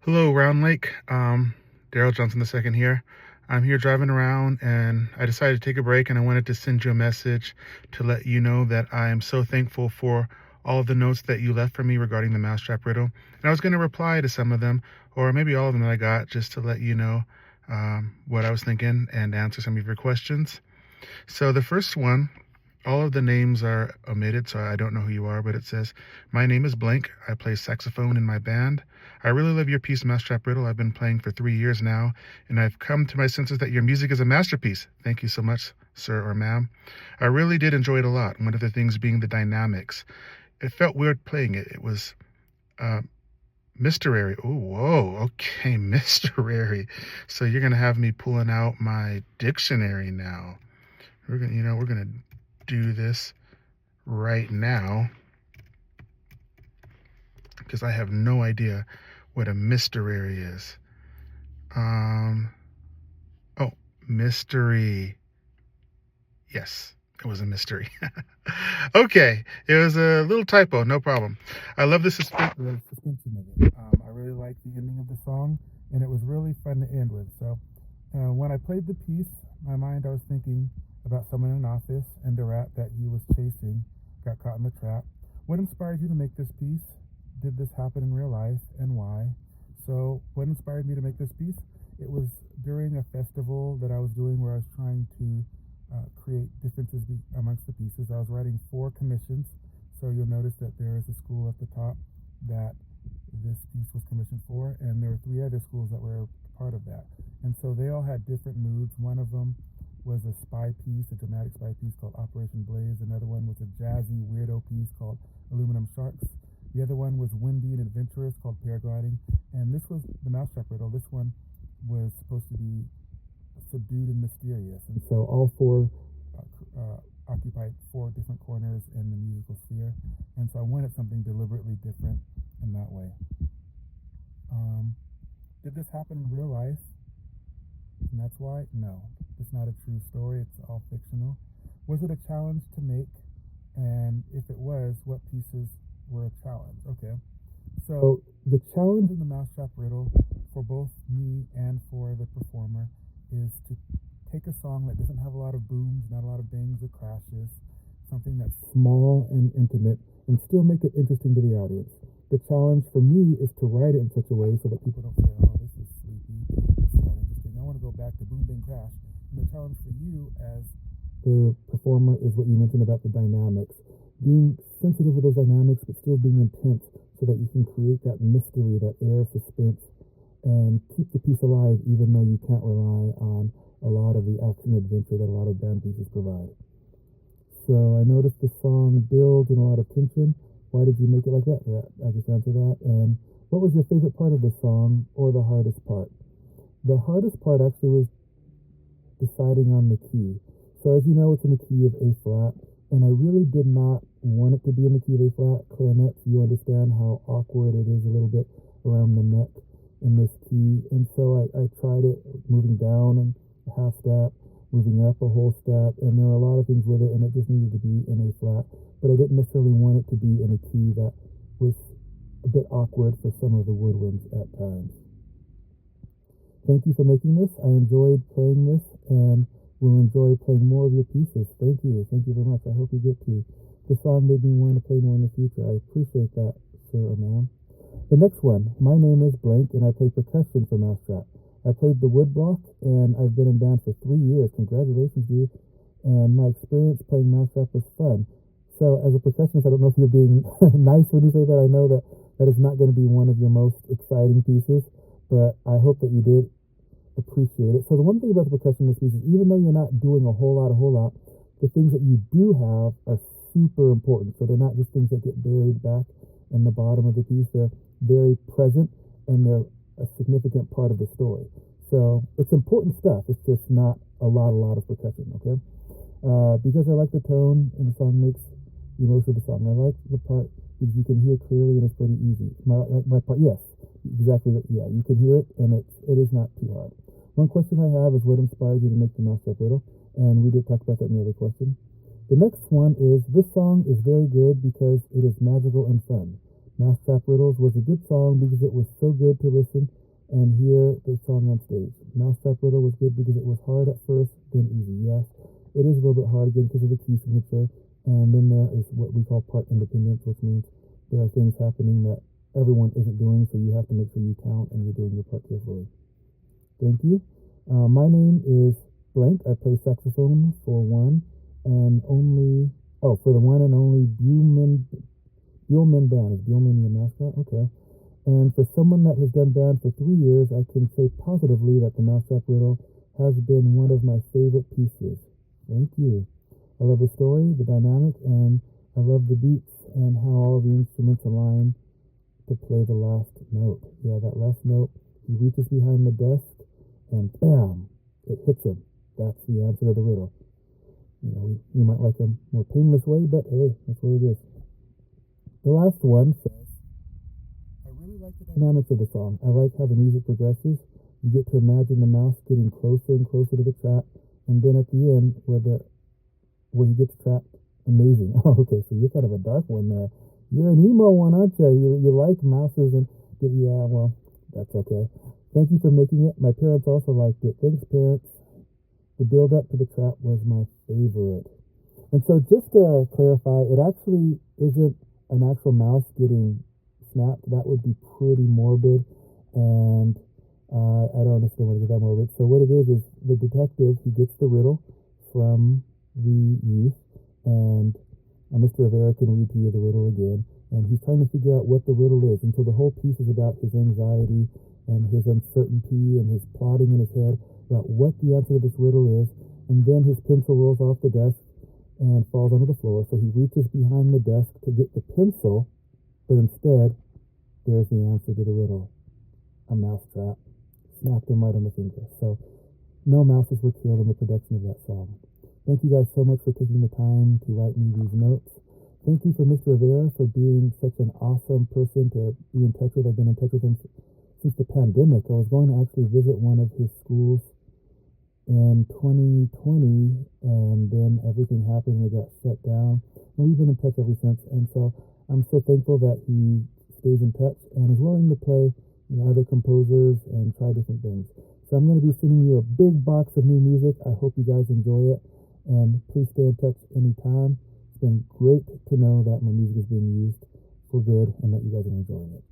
Hello, Roundlake. Daryl Johnson II here. I'm here driving around and I decided to take a break and I wanted to send you a message to let you know that I am so thankful for all of the notes that you left for me regarding the mousetrap riddle. And I was going to reply to some of them, or maybe all of them that I got, just to let you know what I was thinking and answer some of your questions. So the first one, all of the names are omitted, so I don't know who you are, but it says, "My name is blank. I play saxophone in my band. I really love your piece, Mousetrap Riddle. I've been playing for 3 years now, and I've come to my senses that your music is a masterpiece. Thank you so much, sir or ma'am. I really did enjoy it a lot. One of the things being the dynamics. It felt weird playing it. It was uh, Mysterary. Oh, whoa. Okay, Mysterary. So you're gonna have me pulling out my dictionary now. We're gonna do this right now because I have no idea what a mysterary is. Um, oh, mystery. Yes, it was a mystery. Okay, it was a little typo, no problem. I love the suspension of it. I really like the ending of the song, and it was really fun to end with. So, when I played the piece, my mind I was thinking about someone in an office and the rat that he was chasing got caught in the trap. What inspired you to make this piece? Did this happen in real life, and why? So, what inspired me to make this piece? It was during a festival that I was doing where I was trying to create differences amongst the pieces. I was writing 4 commissions, so you'll notice that there is a school at the top that this piece was commissioned for, and there were 3 other schools that were part of that. And so they all had different moods. One of them was a spy piece, a dramatic spy piece called Operation Blaze. Another one was a jazzy weirdo piece called Aluminum Sharks. The other one was windy and adventurous called Paragliding. And this was the Mousetrap Riddle. This one was supposed to be subdued and mysterious. And so all 4 occupied 4 different corners in the musical sphere. And so I wanted something deliberately different in that way. Did this happen in real life? And that's why? No, it's not a true story. It's all fictional. Was it a challenge to make? And if it was, what pieces were a challenge? Okay. So the challenge in the Mousetrap Riddle for both me and for the performer is to take a song that doesn't have a lot of booms, not a lot of bangs or crashes, something that's small and intimate, and still make it interesting to the audience. The challenge for me is to write it in such a way so that people don't say, "Oh, this is sleepy, this is not interesting. I want to go back to boom, bang, crash." And the challenge for you as the performer is what you mentioned about the dynamics. Being sensitive with those dynamics, but still being intense so that you can create that mystery, that air of suspense, and keep the piece alive even though you can't rely on a lot of the action adventure that a lot of band pieces provide. So I noticed the song builds in a lot of tension. Why did you make it like that? I just answered that. And what was your favorite part of the song or the hardest part? The hardest part actually was deciding on the key. So as you know, it's in the key of A flat, and I really did not want it to be in the key of A flat. Clarinets, you understand how awkward it is a little bit around the neck in this key, and so I tried it moving down a half step, moving up a whole step, and there were a lot of things with it, and it just needed to be in A flat, but I didn't necessarily want it to be in a key that was a bit awkward for some of the woodwinds at times. Thank you for making this. I enjoyed playing this and will enjoy playing more of your pieces. Thank you. Thank you very much. I hope you get to. The song made me want to play more in the future. I appreciate that, sir or ma'am. The next one, my name is blank, and I play percussion for Mousetrap. I played the woodblock, and I've been in band for 3 years. Congratulations, dude. And my experience playing Mousetrap was fun. So as a percussionist, I don't know if you're being nice when you say that. I know that that is not going to be one of your most exciting pieces, but I hope that you did appreciate it. So the one thing about the percussion in this piece is even though you're not doing a whole lot, the things that you do have are super important. So they're not just things that get buried back in the bottom of the piece. They're very present, and they're a significant part of the story. So it's important stuff. It's just not a lot of percussion, okay? Because I like the tone, and the song makes the most of the song. I like the part because you can hear clearly, and it's pretty easy. My part, yes, exactly. Yeah, you can hear it, and it is not too hard. One question I have is what inspired you to make the Mousetrap Riddle, and we did talk about that in the other question. The next one is, this song is very good because it is magical and fun. Mousetrap Riddles was a good song because it was so good to listen and hear the song on stage. Mousetrap Riddle was good because it was hard at first, then easy. Yes, it is a little bit hard again because of the key signature. And then there is what we call part independence, which means there are things happening that everyone isn't doing, so you have to make sure you count and you're doing your part carefully. Thank you. My name is blank. I play saxophone for one and only, for the one and only Buellman Band. Is Buellman your mascot? Okay. And for someone that has done band for 3 years, I can say positively that the Mousetrap Riddle has been one of my favorite pieces. Thank you. I love the story, the dynamic, and I love the beats and how all the instruments align to play the last note. Yeah, that last note, he reaches behind the desk and bam, it hits him. That's the answer to the riddle. You know, we might like a more painless way, but hey, that's what it is. The last one says, I really like the dynamics of the song. I like how the music progresses. You get to imagine the mouse getting closer and closer to the trap, and then at the end, where he gets trapped, amazing. Oh, okay, so you're kind of a dark one there. You're an emo one, aren't you? You like mouses and yeah, well, that's okay. Thank you for making it. My parents also liked it. Thanks, parents. The build-up to the trap was my favorite. And so just to clarify, it actually isn't an actual mouse getting snapped. That would be pretty morbid, and I don't necessarily want to get that morbid. So what it is the detective, he gets the riddle from the youth, and Mr. Rivera can read to you the riddle again, and he's trying to figure out what the riddle is. And so the whole piece is about his anxiety and his uncertainty and his plotting in his head about what the answer to this riddle is. And then his pencil rolls off the desk and falls onto the floor. So he reaches behind the desk to get the pencil, but instead, there's the answer to the riddle. A mousetrap. Snapped him right on the finger. So no mouses were killed in the production of that song. Thank you guys so much for taking the time to write me these notes. Thank you for Mr. Rivera for being such an awesome person to be in touch with. I've been in touch with him since the pandemic. I was going to actually visit one of his schools in 2020, and then everything happened and it got shut down. And we've been in touch ever since. And so I'm so thankful that he stays in touch and is willing to play other composers and try different things. So I'm going to be sending you a big box of new music. I hope you guys enjoy it. And please stay in touch anytime. It's been great to know that my music is being used for good and that you guys are enjoying it.